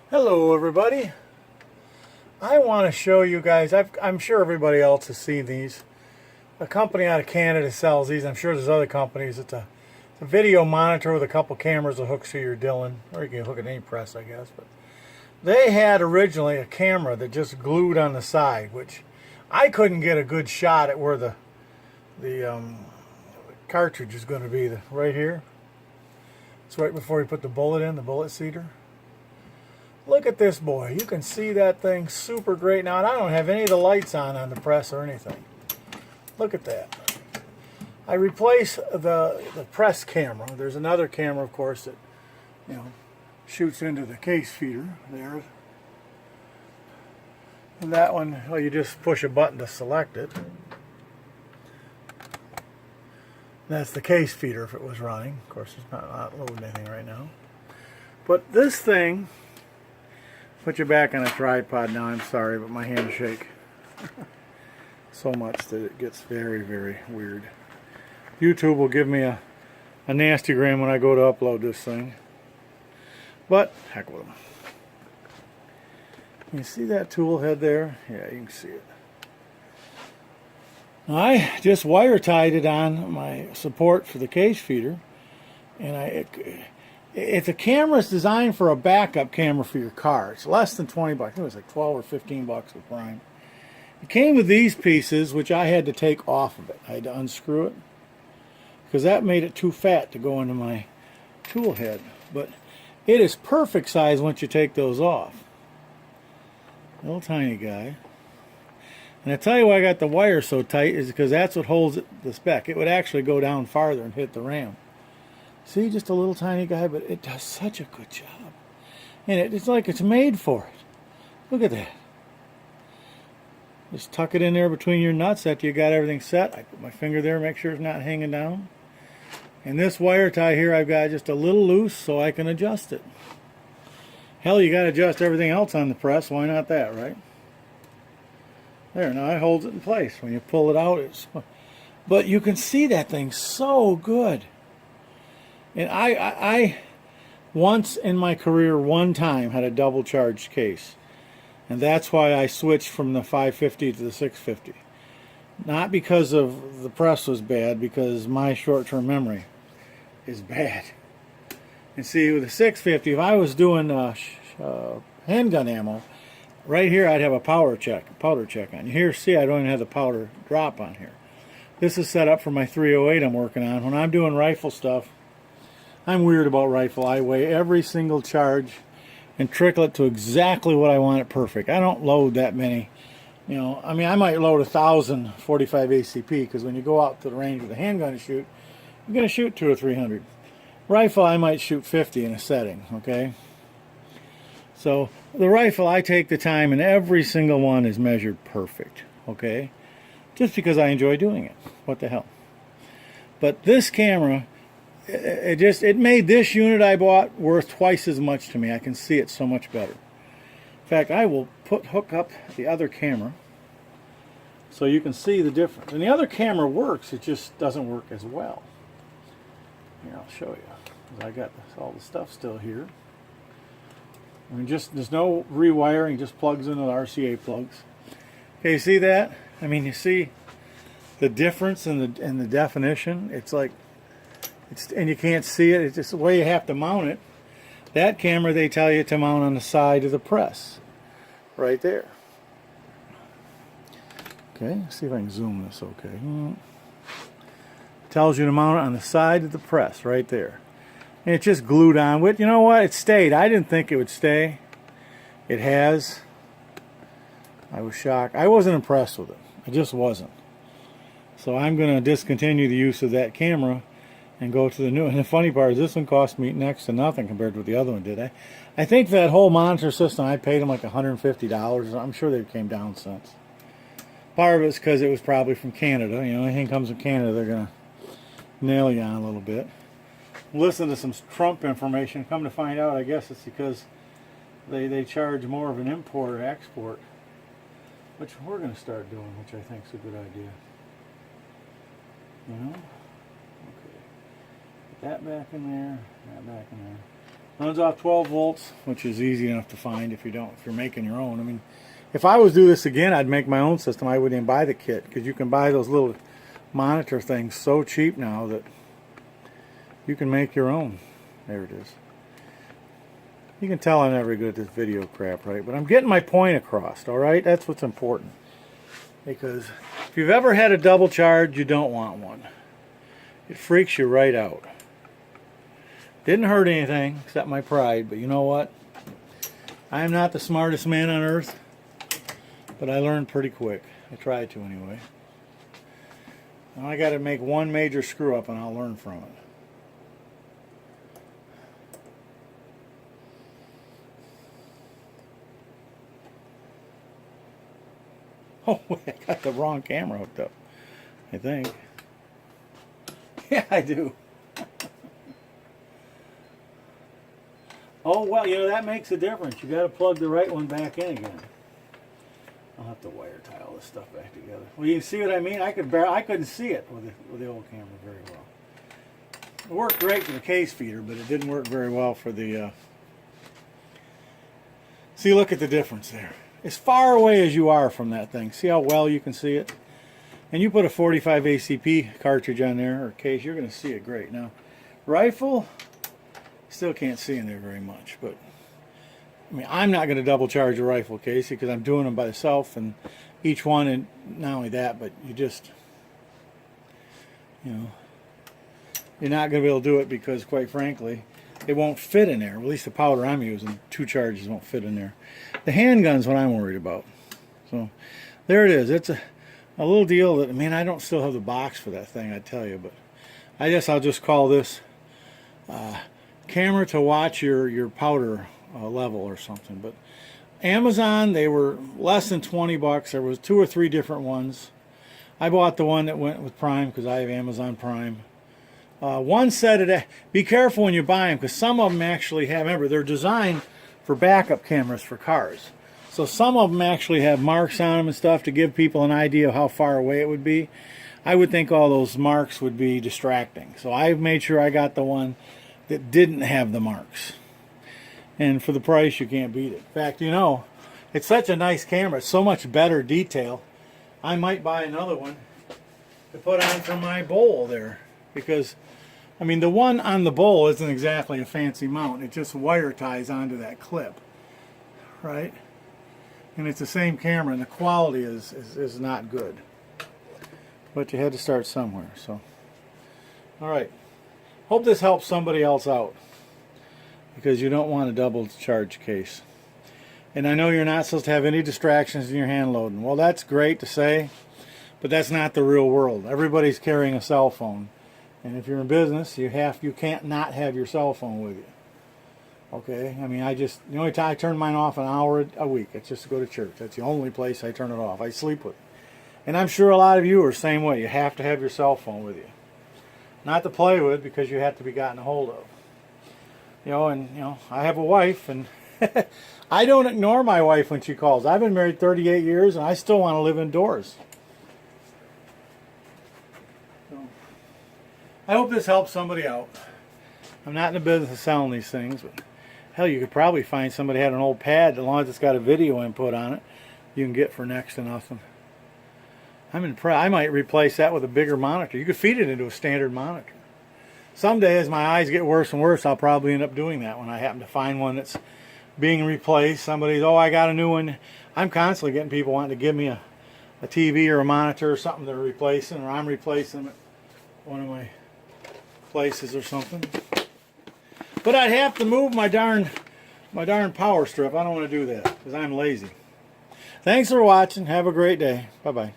Hello everybody. I want to show you guys, I'm sure everybody else has seen these. A company out of Canada sells these. I'm sure there's other companies. It's a video monitor with a couple cameras that hooks to your Dillon, or you can hook it to any press, I guess. But they had originally a camera that just glued on the side, which I couldn't get a good shot at where the cartridge is going to be. Right here. It's right before you put the bullet in, the bullet seater. Look at this boy. You can see that thing super great now. And I don't have any of the lights on the press or anything. Look at that. I replaced the press camera. There's another camera, of course, that shoots into the case feeder there. And that one, well, you just push a button to select it. That's the case feeder if it was running. Of course, it's not loading anything right now. But this thing, put your back on a tripod now. I'm sorry, but my hands shake so much that it gets very, very weird. YouTube will give me a nasty gram when I go to upload this thing. But, heck with them. You see that tool head there? Yeah, you can see it. I just wire tied it on my support for the case feeder. And if the camera is designed for a backup camera for your car, it's less than 20 bucks. I think it was like 12 or 15 bucks with Prime. It came with these pieces, which I had to take off of it. I had to unscrew it because that made it too fat to go into my tool head. But it is perfect size once you take those off. Little tiny guy. And I tell you why I got the wire so tight is because that's what holds the spec. It would actually go down farther and hit the ram. See, just a little tiny guy, but it does such a good job. And it's like it's made for it. Look at that. Just tuck it in there between your nuts after you got everything set. I put my finger there, make sure it's not hanging down. And this wire tie here, I've got just a little loose so I can adjust it. Hell, you got to adjust everything else on the press. Why not that, right? There, now it holds it in place. When you pull it out, but you can see that thing so good. And I once in my career, one time, had a double charged case. And that's why I switched from the 550 to the 650. Not because of the press was bad, because my short-term memory is bad. And see, with the 650, if I was doing handgun ammo, right here I'd have a powder check on. Here, see, I don't even have the powder drop on here. This is set up for my 308 I'm working on. When I'm doing rifle stuff, I'm weird about rifle. I weigh every single charge and trickle it to exactly what I want it perfect. I don't load that many. I mean, I might load 1,000 45 ACP because when you go out to the range with a handgun to shoot, you're going to shoot 200 or 300. Rifle, I might shoot 50 in a setting, okay? So the rifle, I take the time and every single one is measured perfect, okay? Just because I enjoy doing it. What the hell? But this camera, it made this unit I bought worth twice as much to me. I can see it so much better. In fact, I will hook up the other camera so you can see the difference. And the other camera works, it just doesn't work as well. Here, I'll show you. I got all the stuff still here. I mean, there's no rewiring, just plugs into the RCA plugs. Okay, you see that? I mean, you see the difference in the definition. It's like, and you can't see it. It's just the way you have to mount it. That camera, they tell you to mount on the side of the press, right there. Okay, let's see if I can zoom this. Okay, tells you to mount it on the side of the press, right there. And it's just glued on with. You know what? It stayed. I didn't think it would stay. It has. I was shocked. I wasn't impressed with it. I just wasn't. So I'm going to discontinue the use of that camera and go to the new. And the funny part is this one cost me next to nothing compared to what the other one did. I think that whole monitor system, I paid them like $150. I'm sure they came down since. Part of it's because it was probably from Canada. Anything comes from Canada, they're going to nail you on a little bit. Listen to some Trump information. Come to find out, I guess it's because they charge more of an import or export, which we're going to start doing, which I think is a good idea. Okay. Put that back in there, that back in there. Runs off 12 volts, which is easy enough to find if you're making your own. I mean, if I was to do this again, I'd make my own system. I wouldn't even buy the kit, because you can buy those little monitor things so cheap now that you can make your own. There it is. You can tell I'm not very good at this video crap, right? But I'm getting my point across, all right? That's what's important. Because if you've ever had a double charge, you don't want one. It freaks you right out. Didn't hurt anything except my pride, but you know what? I am not the smartest man on earth, but I learned pretty quick. I tried to anyway. Now I got to make one major screw up and I'll learn from it. Oh, wait, I got the wrong camera hooked up, I think. Yeah, I do. Oh, well, you know, that makes a difference. You got to plug the right one back in again. I'll have to wire tie all this stuff back together. Well, you see what I mean? I couldn't see it with the old camera very well. It worked great for the case feeder, but it didn't work very well for the... See, look at the difference there. As far away as you are from that thing, see how well you can see it? And you put a 45 ACP cartridge on there, or case, you're going to see it great. Now, rifle, still can't see in there very much, but I mean, I'm not going to double charge a rifle case because I'm doing them by myself, and each one, and not only that, but you just, you know, you're not going to be able to do it because, quite frankly, it won't fit in there. At least the powder I'm using, 2 charges won't fit in there. The handgun's what I'm worried about. So there it is. It's a little deal that, I mean, I don't still have the box for that thing, I tell you, but I guess I'll just call this camera to watch your powder level or something. But Amazon, they were less than 20 bucks. There was 2 or 3 different ones. I bought the one that went with Prime because I have Amazon Prime. One said, be careful when you buy them, because some of them actually have, remember, they're designed for backup cameras for cars. So some of them actually have marks on them and stuff to give people an idea of how far away it would be. I would think all those marks would be distracting. So I made sure I got the one that didn't have the marks. And for the price, you can't beat it. In fact, you know, it's such a nice camera. It's so much better detail. I might buy another one to put on for my bowl there. Because, I mean, the one on the bowl isn't exactly a fancy mount. It just wire ties onto that clip, right? And it's the same camera, and the quality is not good. But you had to start somewhere, so. All right. Hope this helps somebody else out, because you don't want a double charge case. And I know you're not supposed to have any distractions in your hand loading. Well, that's great to say, but that's not the real world. Everybody's carrying a cell phone. And if you're in business, you can't not have your cell phone with you. Okay? I mean, the only time I turn mine off an hour a week, it's just to go to church. That's the only place I turn it off. I sleep with it. And I'm sure a lot of you are the same way. You have to have your cell phone with you. Not to play with, because you have to be gotten a hold of. You know, and, you know, I have a wife, and I don't ignore my wife when she calls. I've been married 38 years, and I still want to live indoors. I hope this helps somebody out. I'm not in the business of selling these things, but hell, you could probably find somebody had an old pad, as long as it's got a video input on it, you can get for next to nothing. I might replace that with a bigger monitor. You could feed it into a standard monitor. Someday, as my eyes get worse and worse, I'll probably end up doing that when I happen to find one that's being replaced. Somebody's, oh, I got a new one. I'm constantly getting people wanting to give me a TV or a monitor or something they're replacing, or I'm replacing them at one of my places or something. But I'd have to move my darn power strip. I don't want to do that because I'm lazy. Thanks for watching. Have a great day. Bye-bye.